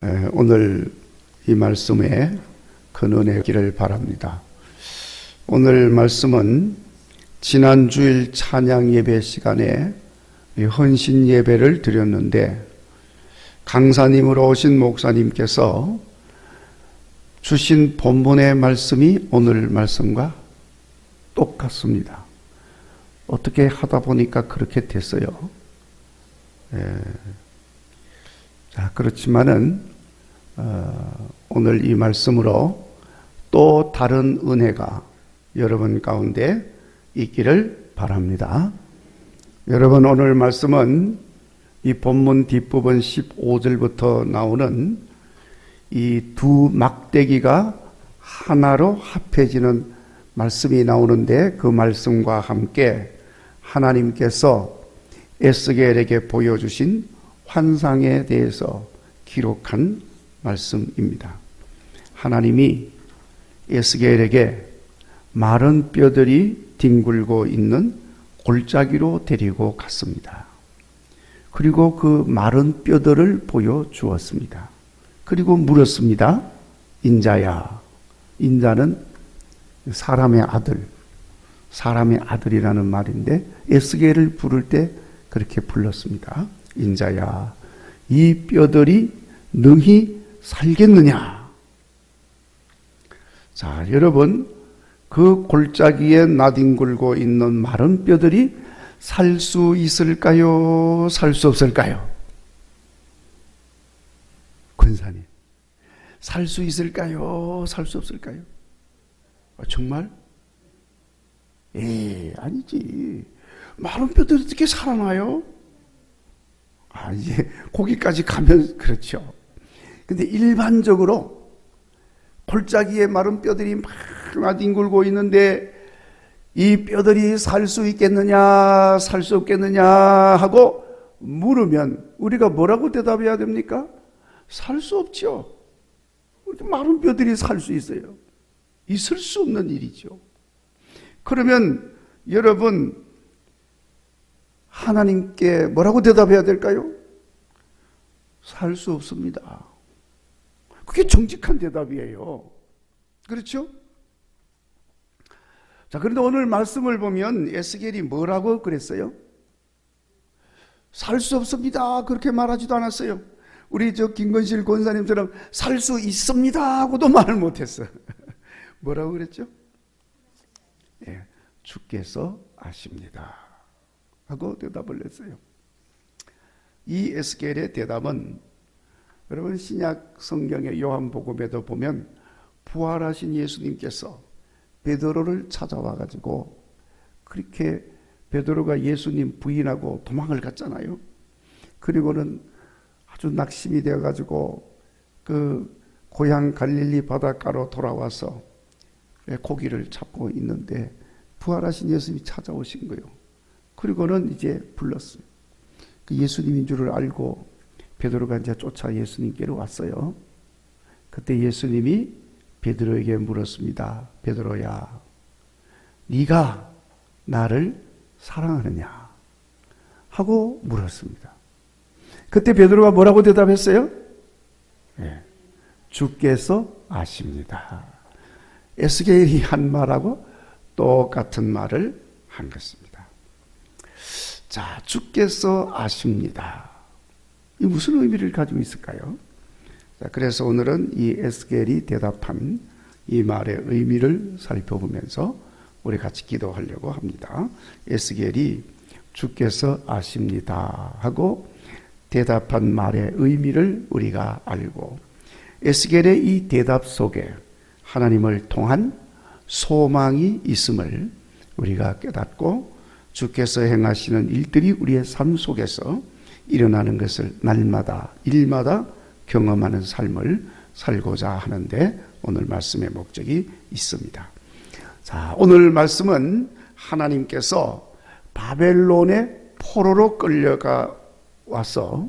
오늘 이 말씀에 큰 은혜기를 바랍니다. 오늘 말씀은 지난 주일 찬양 예배 시간에 헌신 예배를 드렸는데 강사님으로 오신 목사님께서 주신 본문의 말씀이 오늘 말씀과 똑같습니다. 어떻게 하다 보니까 그렇게 됐어요. 그렇지만은 오늘 이 말씀으로 또 다른 은혜가 여러분 가운데 있기를 바랍니다. 여러분, 오늘 말씀은 이 본문 뒷부분 15절부터 나오는 이 두 막대기가 하나로 합해지는 말씀이 나오는데, 그 말씀과 함께 하나님께서 에스겔에게 보여주신 환상에 대해서 기록한 말씀입니다. 하나님이 에스겔에게 마른 뼈들이 뒹굴고 있는 골짜기로 데리고 갔습니다. 그리고 그 마른 뼈들을 보여주었습니다. 그리고 물었습니다. 인자야. 인자는 사람의 아들, 사람의 아들이라는 말인데 에스겔을 부를 때 그렇게 불렀습니다. 인자야, 이 뼈들이 능히 살겠느냐? 자, 여러분, 그 골짜기에 나뒹굴고 있는 마른 뼈들이 살 수 있을까요? 살 수 없을까요? 권사님, 살 수 있을까요? 살 수 없을까요? 정말? 아니지. 마른 뼈들이 어떻게 살아나요? 이제 거기까지 가면 그렇죠. 근데 일반적으로 골짜기에 마른 뼈들이 막 나뒹굴고 있는데 이 뼈들이 살 수 있겠느냐, 살 수 없겠느냐 하고 물으면 우리가 뭐라고 대답해야 됩니까? 살 수 없죠. 마른 뼈들이 살 수 있어요. 있을 수 없는 일이죠. 그러면 여러분, 하나님께 뭐라고 대답해야 될까요? 살 수 없습니다. 그게 정직한 대답이에요. 그렇죠? 자, 그런데 오늘 말씀을 보면 에스겔이 뭐라고 그랬어요? 살 수 없습니다. 그렇게 말하지도 않았어요. 우리 김건실 권사님처럼 살 수 있습니다 하고도 말을 못했어. 뭐라고 그랬죠? 주께서 아십니다 하고 대답을 했어요. 이 에스겔의 대답은 여러분, 신약 성경의 요한복음에도 보면 부활하신 예수님께서 베드로를 찾아와 가지고 그렇게 베드로가 예수님 부인하고 도망을 갔잖아요. 그리고는 아주 낙심이 되어 가지고 그 고향 갈릴리 바닷가로 돌아와서 고기를 잡고 있는데 부활하신 예수님이 찾아오신 거예요. 그리고는 이제 불렀어요. 그 예수님인 줄을 알고 베드로가 이제 쫓아 예수님께로 왔어요. 그때 예수님이 베드로에게 물었습니다. 베드로야, 네가 나를 사랑하느냐? 하고 물었습니다. 그때 베드로가 뭐라고 대답했어요? 주께서 아십니다. 에스겔이 한 말하고 똑같은 말을 한 것입니다. 자, 주께서 아십니다. 이 무슨 의미를 가지고 있을까요? 자, 그래서 오늘은 이 에스겔이 대답한 이 말의 의미를 살펴보면서 우리 같이 기도하려고 합니다. 에스겔이 주께서 아십니다 하고 대답한 말의 의미를 우리가 알고, 에스겔의 이 대답 속에 하나님을 통한 소망이 있음을 우리가 깨닫고, 주께서 행하시는 일들이 우리의 삶 속에서 일어나는 것을 날마다 일마다 경험하는 삶을 살고자 하는데 오늘 말씀의 목적이 있습니다. 자, 오늘 말씀은 하나님께서 바벨론의 포로로 끌려가 와서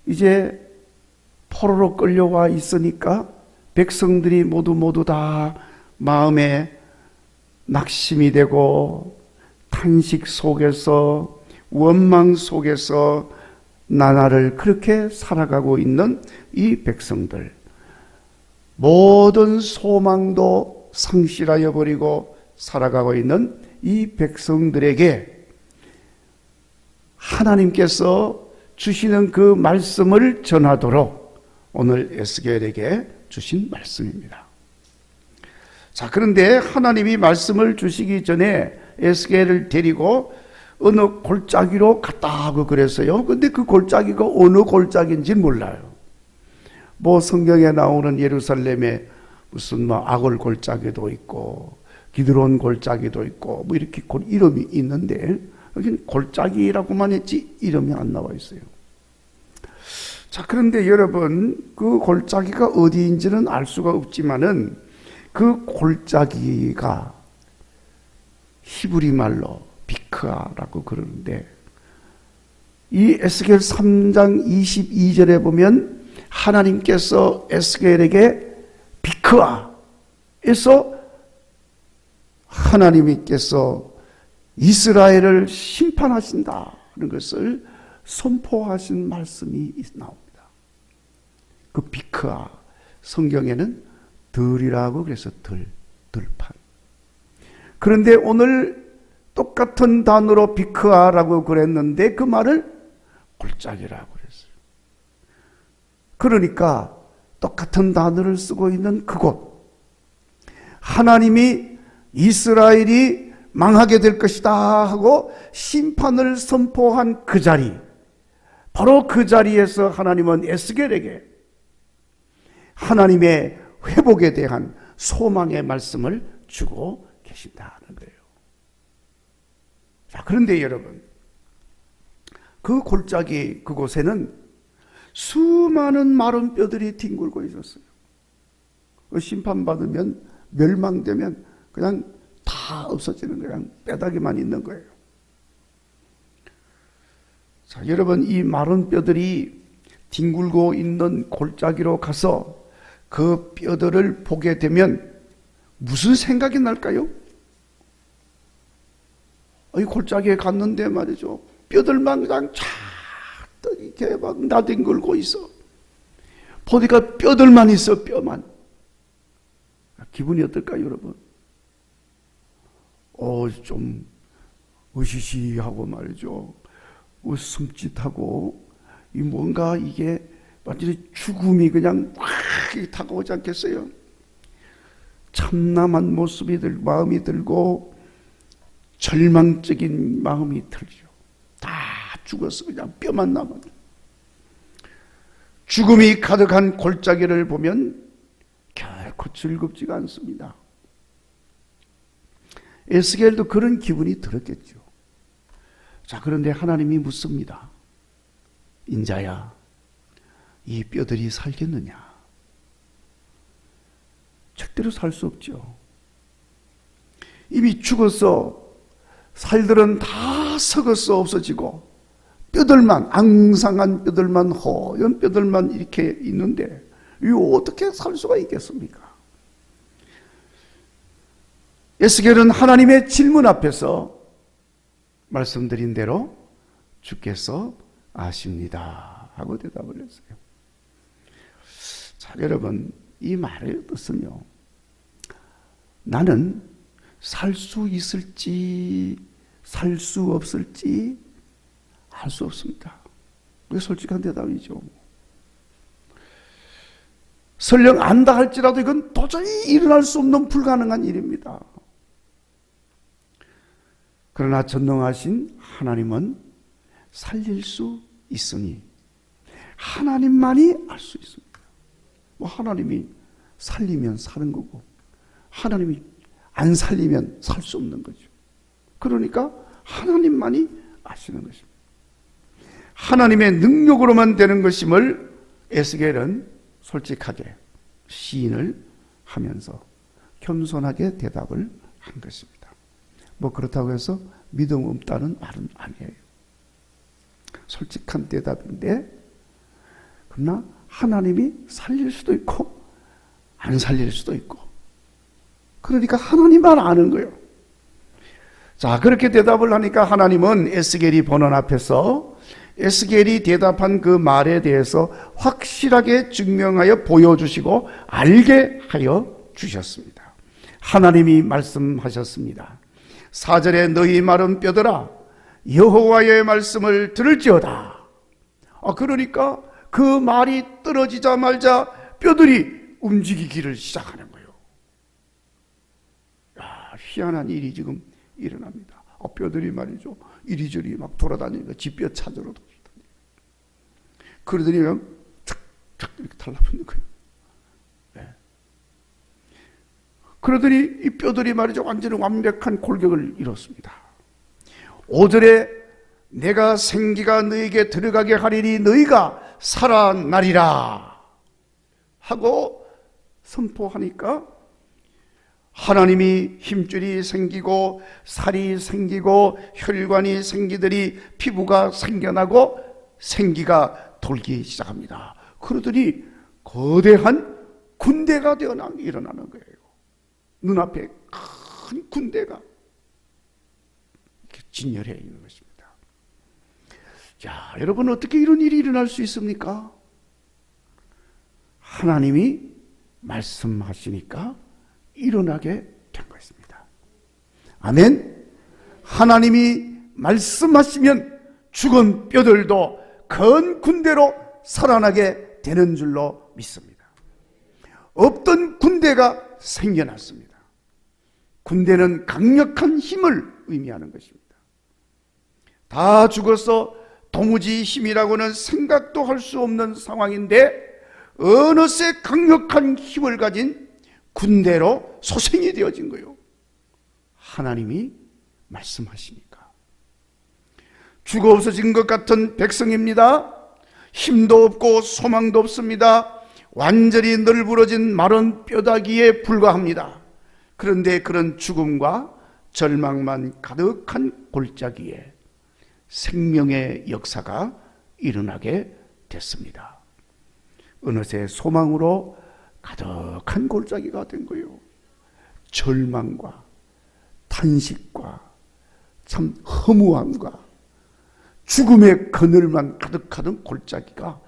이제 포로로 끌려와 있으니까 백성들이 모두 다 마음에 낙심이 되고 탄식 속에서 원망 속에서 나날을 그렇게 살아가고 있는 이 백성들, 모든 소망도 상실하여 버리고 살아가고 있는 이 백성들에게 하나님께서 주시는 그 말씀을 전하도록 오늘 에스겔에게 주신 말씀입니다. 자, 그런데 하나님이 말씀을 주시기 전에 에스겔을 데리고 어느 골짜기로 갔다 하고 그랬어요. 근데 그 골짜기가 어느 골짜기인지 몰라요. 뭐 성경에 나오는 예루살렘에 무슨 뭐 아골 골짜기도 있고 기드론 골짜기도 있고 뭐 이렇게 이름이 있는데 여기는 골짜기라고만 했지 이름이 안 나와 있어요. 자, 그런데 여러분, 그 골짜기가 어디인지는 알 수가 없지만은 그 골짜기가 히브리 말로 비크아라고 그러는데, 이 에스겔 3장 22절에 보면 하나님께서 에스겔에게 비크아에서 하나님께서 이스라엘을 심판하신다는 것을 선포하신 말씀이 나옵니다. 그 비크아, 성경에는 들이라고 그래서 들판. 그런데 오늘 똑같은 단어로 비크아라고 그랬는데 그 말을 골짜기라고 그랬어요. 그러니까 똑같은 단어를 쓰고 있는 그곳, 하나님이 이스라엘이 망하게 될 것이다 하고 심판을 선포한 그 자리, 바로 그 자리에서 하나님은 에스겔에게 하나님의 회복에 대한 소망의 말씀을 주고 계신다는 거예요. 자, 그런데 여러분, 그 골짜기 그곳에는 수많은 마른 뼈들이 뒹굴고 있었어요. 심판받으면, 멸망되면 그냥 다 없어지는 거예요. 그냥 뼈다귀만 있는 거예요. 자, 여러분, 이 마른 뼈들이 뒹굴고 있는 골짜기로 가서 그 뼈들을 보게 되면 무슨 생각이 날까요? 이 골짜기에 갔는데 말이죠, 뼈들만 그냥 쫙 이렇게 막 나뒹굴고 있어. 보니까 뼈들만 있어, 뼈만. 기분이 어떨까요, 여러분? 좀 으시시하고 말이죠, 숨짓하고, 이 뭔가 이게 완전히 죽음이 그냥 확 다가오지 않겠어요? 참담한 모습이 마음이 들고 절망적인 마음이 들죠. 다 죽었어. 그냥 뼈만 남아. 죽음이 가득한 골짜기를 보면 결코 즐겁지가 않습니다. 에스겔도 그런 기분이 들었겠죠. 자, 그런데 하나님이 묻습니다. 인자야, 이 뼈들이 살겠느냐? 절대로 살 수 없죠. 이미 죽어서 살들은 다 썩어서 없어지고 뼈들만, 앙상한 뼈들만, 허연 뼈들만 이렇게 있는데 이거 어떻게 살 수가 있겠습니까? 에스겔은 하나님의 질문 앞에서 말씀드린 대로 주께서 아십니다 하고 대답을 했어요. 자, 여러분, 이 말의 뜻은요, 나는 살 수 있을지 살 수 없을지 알 수 없습니다. 그게 솔직한 대답이죠. 설령 안다 할지라도 이건 도저히 일어날 수 없는 불가능한 일입니다. 그러나 전능하신 하나님은 살릴 수 있으니 하나님만이 알 수 있습니다. 뭐 하나님이 살리면 사는 거고 하나님이 안 살리면 살 수 없는 거죠. 그러니까 하나님만이 아시는 것입니다. 하나님의 능력으로만 되는 것임을 에스겔은 솔직하게 시인을 하면서 겸손하게 대답을 한 것입니다. 뭐 그렇다고 해서 믿음 없다는 말은 아니에요. 솔직한 대답인데, 그러나 하나님이 살릴 수도 있고 안 살릴 수도 있고, 그러니까 하나님만 아는 거예요. 자, 그렇게 대답을 하니까 하나님은 에스겔이 보는 앞에서 에스겔이 대답한 그 말에 대해서 확실하게 증명하여 보여주시고 알게 하여 주셨습니다. 하나님이 말씀하셨습니다. 4절에 너희 마른 뼈들아 여호와의 말씀을 들을지어다. 그러니까 그 말이 떨어지자마자 뼈들이 움직이기를 시작하는 거예요. 희한한 일이 지금 일어납니다. 뼈들이 말이죠, 이리저리 막 돌아다니니까 쥐뼈 찾으러 돌아다니고, 그러더니 그냥 착착 이렇게 달라붙는 거예요. 네. 그러더니 이 뼈들이 말이죠, 완전히 완벽한 골격을 이뤘습니다. 5절에 내가 생기가 너에게 들어가게 하리니 너희가 살아나리라 하고 선포하니까 하나님이 힘줄이 생기고 살이 생기고 혈관이 생기더니 피부가 생겨나고 생기가 돌기 시작합니다. 그러더니 거대한 군대가 일어나는 거예요. 눈앞에 큰 군대가 이렇게 진열해 있는 것입니다. 자, 여러분, 어떻게 이런 일이 일어날 수 있습니까? 하나님이 말씀하시니까 일어나게 된 것입니다. 아멘. 하나님이 말씀하시면 죽은 뼈들도 큰 군대로 살아나게 되는 줄로 믿습니다. 없던 군대가 생겨났습니다. 군대는 강력한 힘을 의미하는 것입니다. 다 죽어서 도무지 힘이라고는 생각도 할 수 없는 상황인데 어느새 강력한 힘을 가진 군대로 소생이 되어진 거예요. 하나님이 말씀하시니까. 죽어 없어진 것 같은 백성입니다. 힘도 없고 소망도 없습니다. 완전히 널브러진 마른 뼈다귀에 불과합니다. 그런데 그런 죽음과 절망만 가득한 골짜기에 생명의 역사가 일어나게 됐습니다. 어느새 소망으로 가득한 골짜기가 된 거예요. 절망과 탄식과 참 허무함과 죽음의 그늘만 가득하던 골짜기가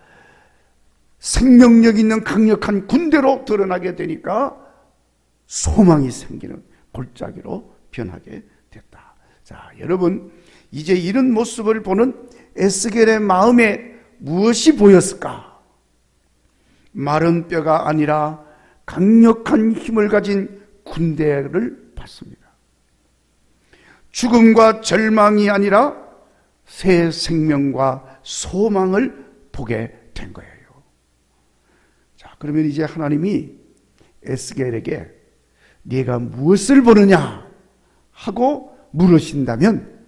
생명력 있는 강력한 군대로 드러나게 되니까 소망이 생기는 골짜기로 변하게 됐다. 자, 여러분, 이제 이런 모습을 보는 에스겔의 마음에 무엇이 보였을까? 마른 뼈가 아니라 강력한 힘을 가진 군대를 봤습니다. 죽음과 절망이 아니라 새 생명과 소망을 보게 된 거예요. 자, 그러면 이제 하나님이 에스겔에게 네가 무엇을 보느냐 하고 물으신다면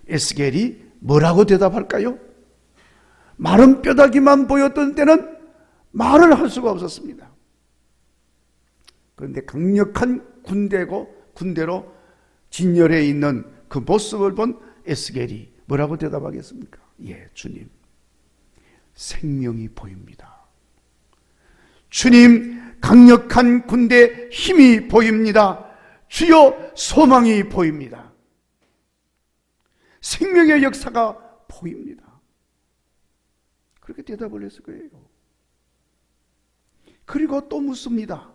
에스겔이 뭐라고 대답할까요? 마른 뼈다귀만 보였던 때는 말을 할 수가 없었습니다. 그런데 강력한 군대로 진열해 있는 그 모습을 본 에스겔이 뭐라고 대답하겠습니까? 예, 주님, 생명이 보입니다. 주님, 강력한 군대 힘이 보입니다. 주여, 소망이 보입니다. 생명의 역사가 보입니다. 그렇게 대답을 했을 거예요. 그리고 또 묻습니다.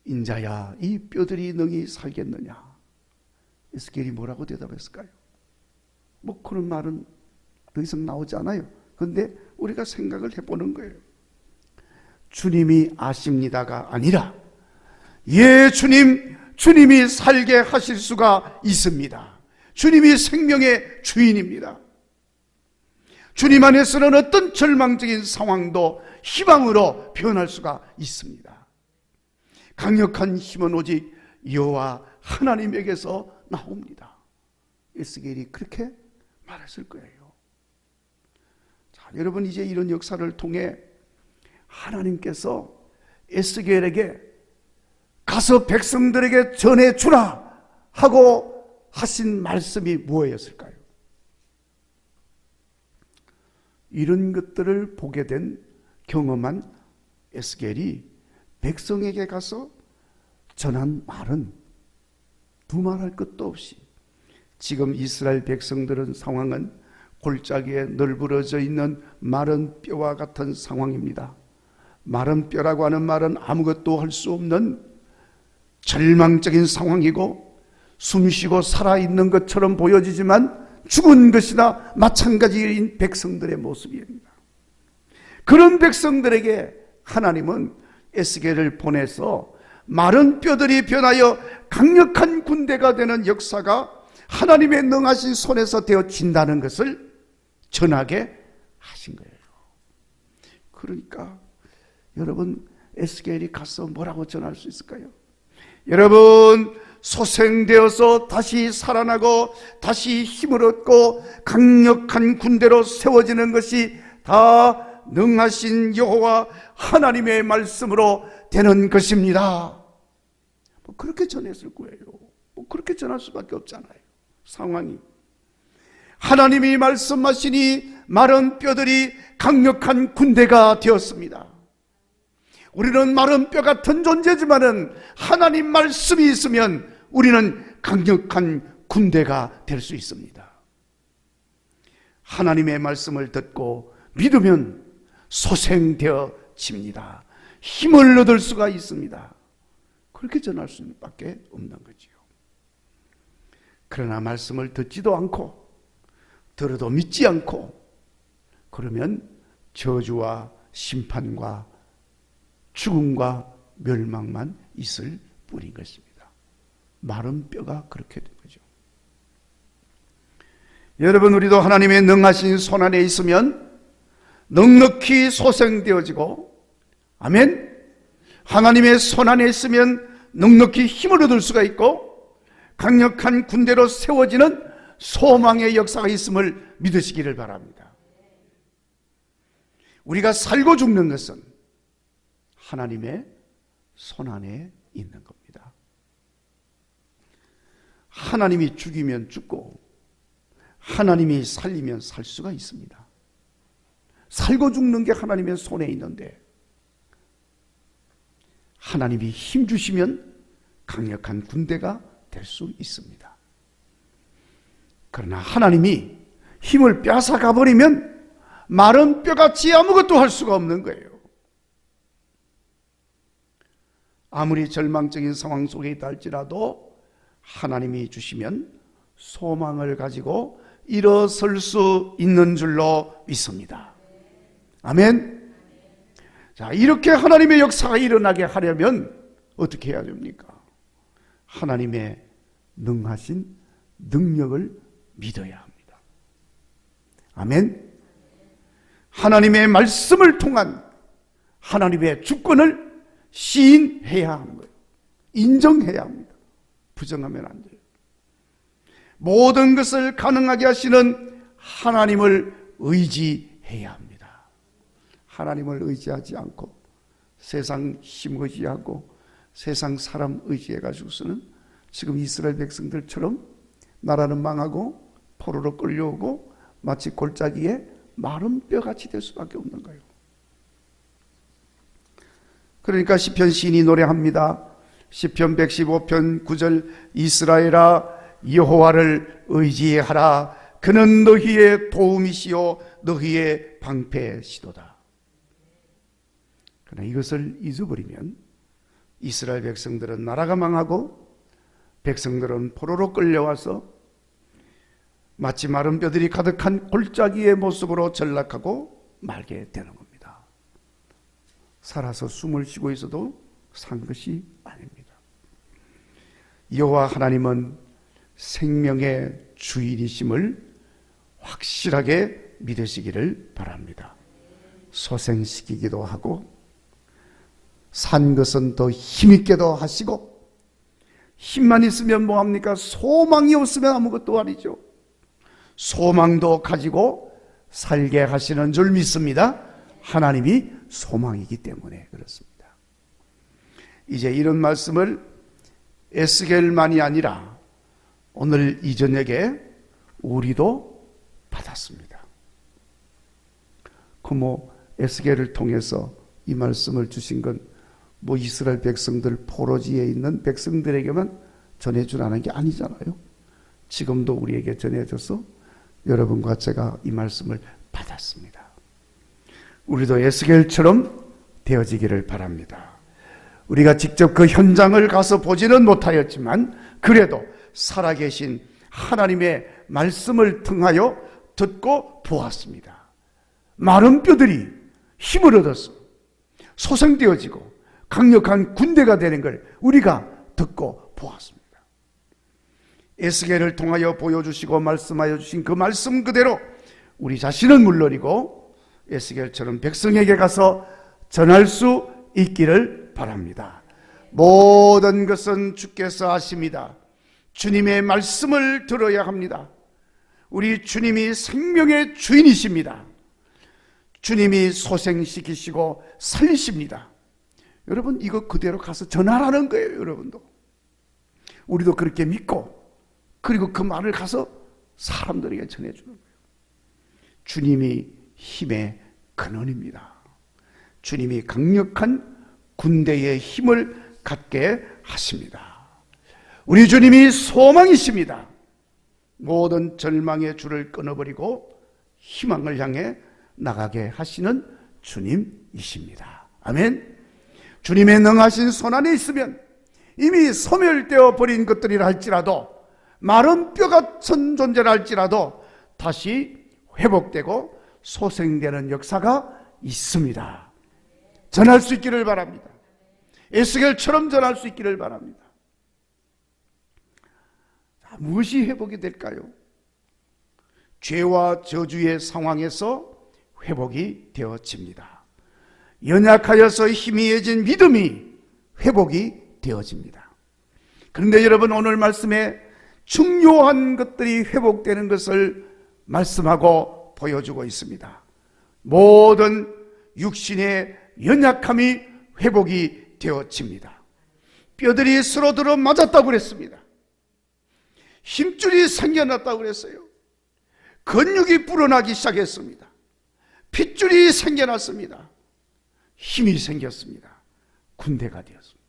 인자야, 이 뼈들이 능히 살겠느냐? 에스겔이 뭐라고 대답했을까요? 뭐 그런 말은 더 이상 나오지 않아요. 그런데 우리가 생각을 해보는 거예요. 주님이 아십니다가 아니라 예, 주님이 살게 하실 수가 있습니다. 주님이 생명의 주인입니다. 주님 안에서는 어떤 절망적인 상황도 희망으로 변할 수가 있습니다. 강력한 힘은 오직 여호와 하나님에게서 나옵니다. 에스겔이 그렇게 말했을 거예요. 자, 여러분, 이제 이런 역사를 통해 하나님께서 에스겔에게 가서 백성들에게 전해주라 하고 하신 말씀이 무엇이었을까요? 이런 것들을 보게 된 경험한 에스겔이 백성에게 가서 전한 말은 두말할 것도 없이 지금 이스라엘 백성들은 상황은 골짜기에 널브러져 있는 마른 뼈와 같은 상황입니다. 마른 뼈라고 하는 말은 아무것도 할 수 없는 절망적인 상황이고 숨쉬고 살아있는 것처럼 보여지지만 죽은 것이나 마찬가지인 백성들의 모습입니다. 그런 백성들에게 하나님은 에스겔을 보내서 마른 뼈들이 변하여 강력한 군대가 되는 역사가 하나님의 능하신 손에서 되어진다는 것을 전하게 하신 거예요. 그러니까 여러분, 에스겔이 가서 뭐라고 전할 수 있을까요? 여러분, 소생되어서 다시 살아나고 다시 힘을 얻고 강력한 군대로 세워지는 것이 다 능하신 여호와 하나님의 말씀으로 되는 것입니다. 그렇게 전했을 거예요. 그렇게 전할 수밖에 없잖아요. 상황이. 하나님이 말씀하시니 마른 뼈들이 강력한 군대가 되었습니다. 우리는 마른 뼈 같은 존재지만은 하나님 말씀이 있으면 우리는 강력한 군대가 될 수 있습니다. 하나님의 말씀을 듣고 믿으면 소생되어집니다. 힘을 얻을 수가 있습니다. 그렇게 전할 수밖에 없는 거지요. 그러나 말씀을 듣지도 않고 들어도 믿지 않고 그러면 저주와 심판과 죽음과 멸망만 있을 뿐인 것입니다. 마른 뼈가 그렇게 된 거죠. 여러분, 우리도 하나님의 능하신 손 안에 있으면 넉넉히 소생되어지고, 아멘. 하나님의 손 안에 있으면 넉넉히 힘을 얻을 수가 있고 강력한 군대로 세워지는 소망의 역사가 있음을 믿으시기를 바랍니다. 우리가 살고 죽는 것은 하나님의 손 안에 있는 겁니다. 하나님이 죽이면 죽고 하나님이 살리면 살 수가 있습니다. 살고 죽는 게 하나님의 손에 있는데 하나님이 힘 주시면 강력한 군대가 될 수 있습니다. 그러나 하나님이 힘을 빼앗아가 버리면 마른 뼈같이 아무것도 할 수가 없는 거예요. 아무리 절망적인 상황 속에 있다 할지라도 하나님이 주시면 소망을 가지고 일어설 수 있는 줄로 믿습니다. 아멘. 자, 이렇게 하나님의 역사가 일어나게 하려면 어떻게 해야 됩니까? 하나님의 능하신 능력을 믿어야 합니다. 아멘. 하나님의 말씀을 통한 하나님의 주권을 시인해야 하는 거예요. 인정해야 합니다. 부정하면 안 돼요. 모든 것을 가능하게 하시는 하나님을 의지해야 합니다. 하나님을 의지하지 않고 세상 힘 의지하고 세상 사람 의지해가지고서는 지금 이스라엘 백성들처럼 나라는 망하고 포로로 끌려오고 마치 골짜기에 마른 뼈같이 될 수밖에 없는 거예요. 그러니까 시편 시인이 노래합니다. 시편 115편 9절 이스라엘아 여호와를 의지하라. 그는 너희의 도움이시요 너희의 방패시도다. 그러나 이것을 잊어버리면 이스라엘 백성들은 나라가 망하고 백성들은 포로로 끌려와서 마치 마른 뼈들이 가득한 골짜기의 모습으로 전락하고 말게 되는 겁니다. 살아서 숨을 쉬고 있어도 산 것이 아닙니다. 여호와 하나님은 생명의 주인이심을 확실하게 믿으시기를 바랍니다. 소생시키기도 하고 산 것은 더 힘있게도 하시고 힘만 있으면 뭐합니까? 소망이 없으면 아무것도 아니죠. 소망도 가지고 살게 하시는 줄 믿습니다. 하나님이 소망이기 때문에 그렇습니다. 이제 이런 말씀을 에스겔만이 아니라 오늘 이 저녁에 우리도 받았습니다. 에스겔을 통해서 이 말씀을 주신 건 이스라엘 백성들 포로지에 있는 백성들에게만 전해주라는 게 아니잖아요. 지금도 우리에게 전해져서 여러분과 제가 이 말씀을 받았습니다. 우리도 에스겔처럼 되어지기를 바랍니다. 우리가 직접 그 현장을 가서 보지는 못하였지만 그래도 살아계신 하나님의 말씀을 통하여 듣고 보았습니다. 마른 뼈들이 힘을 얻어서 소생되어지고 강력한 군대가 되는 걸 우리가 듣고 보았습니다. 에스겔을 통하여 보여주시고 말씀하여 주신 그 말씀 그대로 우리 자신은 물론이고 에스겔처럼 백성에게 가서 전할 수 있기를 바랍니다. 모든 것은 주께서 하십니다. 주님의 말씀을 들어야 합니다. 우리 주님이 생명의 주인이십니다. 주님이 소생시키시고 살리십니다. 여러분, 이거 그대로 가서 전하라는 거예요. 여러분도 우리도 그렇게 믿고 그리고 그 말을 가서 사람들에게 전해주는 거예요. 주님이 힘의 근원입니다. 주님이 강력한 군대의 힘을 갖게 하십니다. 우리 주님이 소망이십니다. 모든 절망의 줄을 끊어버리고 희망을 향해 나가게 하시는 주님이십니다. 아멘. 주님의 능하신 손안에 있으면 이미 소멸되어 버린 것들이라 할지라도 마른 뼈 같은 존재라 할지라도 다시 회복되고 소생되는 역사가 있습니다. 전할 수 있기를 바랍니다. 에스겔처럼 전할 수 있기를 바랍니다. 자, 무엇이 회복이 될까요? 죄와 저주의 상황에서 회복이 되어집니다. 연약하여서 희미해진 믿음이 회복이 되어집니다. 그런데 여러분, 오늘 말씀에 중요한 것들이 회복되는 것을 말씀하고 보여주고 있습니다. 모든 육신의 연약함이 회복이 되어집니다. 뼈들이 서로 들어 맞았다고 그랬습니다. 힘줄이 생겨났다고 그랬어요. 근육이 불어나기 시작했습니다. 핏줄이 생겨났습니다. 힘이 생겼습니다. 군대가 되었습니다.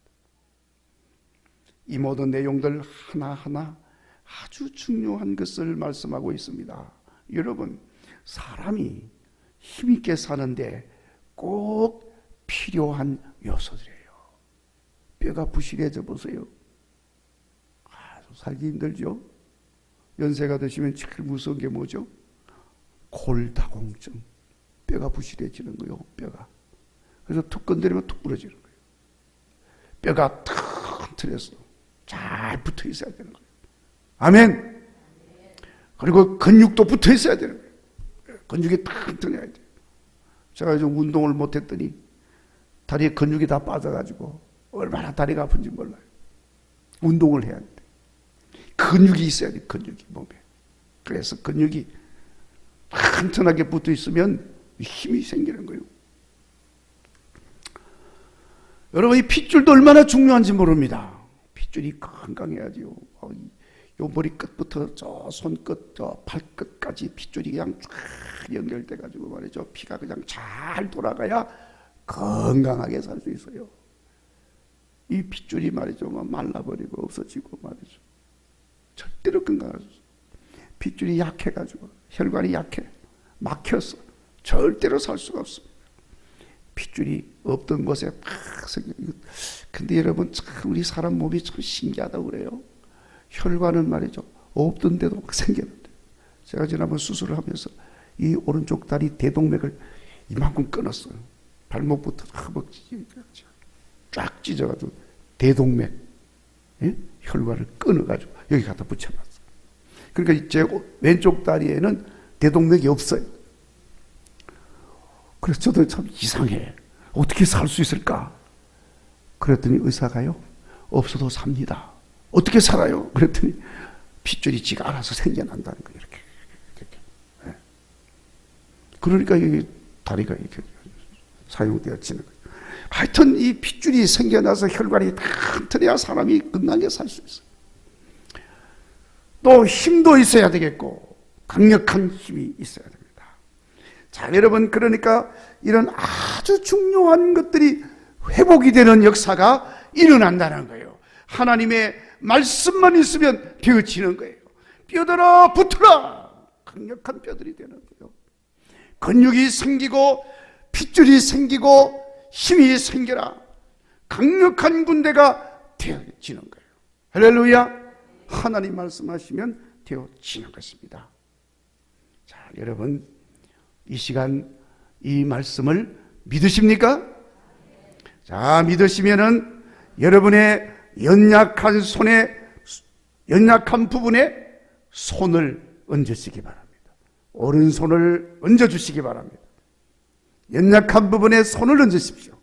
이 모든 내용들 하나하나 아주 중요한 것을 말씀하고 있습니다. 여러분, 사람이 힘있게 사는데 꼭 필요한 요소들이에요. 뼈가 부실해져 보세요. 아주 살기 힘들죠. 연세가 드시면 제일 무서운 게 뭐죠? 골다공증. 뼈가 부실해지는 거예요. 뼈가. 그래서 툭 건드리면 툭 부러지는 거예요. 뼈가 탁 틀려서 잘 붙어 있어야 되는 거예요. 아멘. 그리고 근육도 붙어 있어야 되는 거예요. 근육이 탁 틀려야 돼요. 제가 좀 운동을 못했더니 다리에 근육이 다 빠져가지고 얼마나 다리가 아픈지 몰라요. 운동을 해야 돼. 근육이 있어야 돼. 근육이 몸에. 그래서 근육이 튼튼하게 붙어 있으면 힘이 생기는 거예요. 여러분, 이 핏줄도 얼마나 중요한지 모릅니다. 핏줄이 건강해야지요. 요 머리 끝부터 저 손끝, 저 발끝까지 핏줄이 그냥 쫙 연결돼 가지고 말이죠. 피가 그냥 잘 돌아가야 건강하게 살 수 있어요. 이 핏줄이 말이죠, 말라버리고 없어지고 말이죠. 절대로 건강할 수 없어요. 핏줄이 약해가지고 혈관이 약해 막혀서 절대로 살 수가 없습니다. 핏줄이 없던 곳에 팍 생겨. 근데 여러분, 참 우리 사람 몸이 참 신기하다고 그래요. 혈관은 말이죠, 없던 데도 막 생겼는데, 제가 지난번 수술을 하면서 이 오른쪽 다리 대동맥을 이만큼 끊었어요. 발목부터 허벅지 쫙 찢어가지고 대동맥, 예? 혈관을 끊어가지고 여기 갖다 붙여놨어요. 그러니까 제 왼쪽 다리에는 대동맥이 없어요. 그래서 저도 참 이상해. 어떻게 살 수 있을까? 그랬더니 의사가요, 없어도 삽니다. 어떻게 살아요? 그랬더니 핏줄이 지가 알아서 생겨난다는 거예요. 이렇게. 네. 그러니까 여기 다리가 이렇게 사용되어지는 거예요. 하여튼 이 핏줄이 생겨나서 혈관이 튼튼해야 사람이 건강하게 살 수 있어요. 또 힘도 있어야 되겠고 강력한 힘이 있어야 됩니다. 자, 여러분, 그러니까 이런 아주 중요한 것들이 회복이 되는 역사가 일어난다는 거예요. 하나님의 말씀만 있으면 되어지는 거예요. 뼈들아 붙어라. 강력한 뼈들이 되는 거예요. 근육이 생기고 핏줄이 생기고 힘이 생겨라. 강력한 군대가 되어지는 거예요. 할렐루야. 하나님 말씀하시면 되어지는 것입니다. 자, 여러분 이 시간 이 말씀을 믿으십니까? 자, 믿으시면은 여러분의 연약한 부분에 손을 얹으시기 바랍니다. 오른손을 얹어주시기 바랍니다. 연약한 부분에 손을 얹으십시오.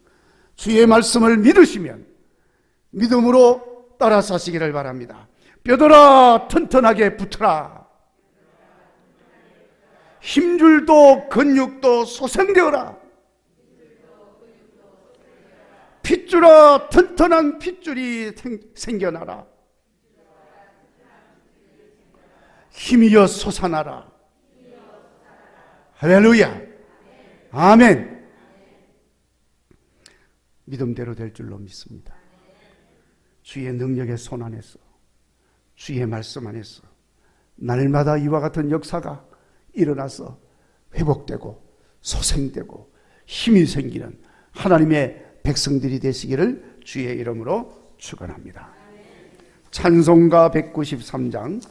주의 말씀을 믿으시면 믿음으로 따라서 하시기를 바랍니다. 뼈들아 튼튼하게 붙어라. 힘줄도 근육도 소생되어라. 핏줄아 튼튼한 핏줄이 생겨나라. 힘이여 솟아나라. 할렐루야. 아멘. 믿음대로 될 줄로 믿습니다. 주의 능력의 손 안에서, 주의 말씀 안에서 날마다 이와 같은 역사가 일어나서 회복되고 소생되고 힘이 생기는 하나님의 백성들이 되시기를 주의 이름으로 축원합니다. 찬송가 193장